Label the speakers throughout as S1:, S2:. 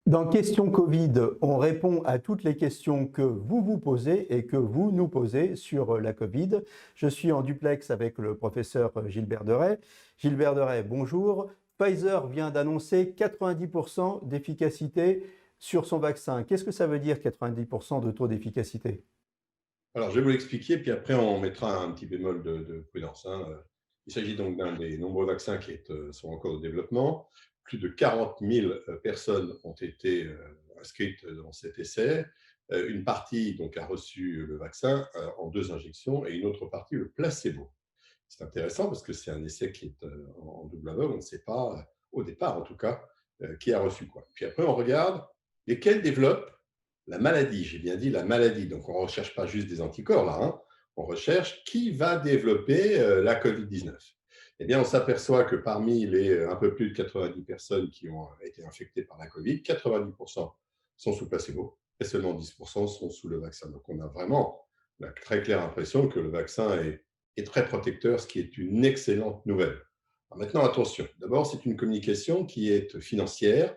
S1: Dans Question Covid, on répond à toutes les questions que vous vous posez et que vous nous posez sur la Covid. Je suis en duplex avec le professeur Gilbert Deray. Gilbert Deray, bonjour. Pfizer vient d'annoncer 90% d'efficacité sur son vaccin. Qu'est-ce que ça veut dire 90% de taux d'efficacité?
S2: Alors, je vais vous l'expliquer, puis après, on mettra un petit bémol de prudence, hein. Il s'agit donc d'un des nombreux vaccins sont encore au développement. Plus de 40 000 personnes ont été inscrites dans cet essai. Une partie donc, a reçu le vaccin en 2 injections et une autre partie le placebo. C'est intéressant parce que c'est un essai qui est en double aveugle. On ne sait pas, au départ en tout cas, qui a reçu quoi. Puis après, on regarde lesquels développent la maladie. J'ai bien dit la maladie. Donc, on ne recherche pas juste des anticorps là, hein. On recherche qui va développer la COVID-19. Eh bien, on s'aperçoit que parmi les un peu plus de 90 personnes qui ont été infectées par la COVID, 90% sont sous placebo et seulement 10% sont sous le vaccin. Donc, on a vraiment la très claire impression que le vaccin est très protecteur, ce qui est une excellente nouvelle. Alors maintenant, attention. D'abord, c'est une communication qui est financière.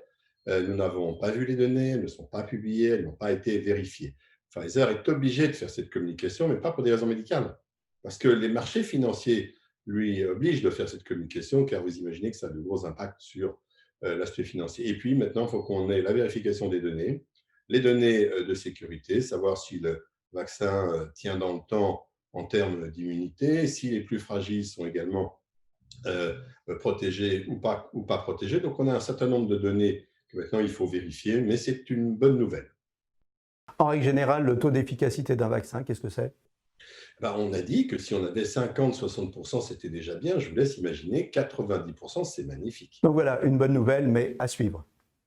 S2: Nous n'avons pas vu les données, elles ne sont pas publiées, elles n'ont pas été vérifiées. Pfizer est obligé de faire cette communication, mais pas pour des raisons médicales. Parce que les marchés financiers lui obligent de faire cette communication, car vous imaginez que ça a de gros impacts sur l'aspect financier. Et puis maintenant, il faut qu'on ait la vérification des données, les données de sécurité, savoir si le vaccin tient dans le temps en termes d'immunité, si les plus fragiles sont également protégés ou pas protégés. Donc, on a un certain nombre de données que maintenant il faut vérifier, mais c'est une bonne nouvelle.
S1: En règle générale, le taux d'efficacité d'un vaccin, qu'est-ce que c'est?
S2: Ben, on a dit que si on avait 50-60%, c'était déjà bien. Je vous laisse imaginer 90%, c'est magnifique.
S1: Donc voilà, une bonne nouvelle, mais à suivre.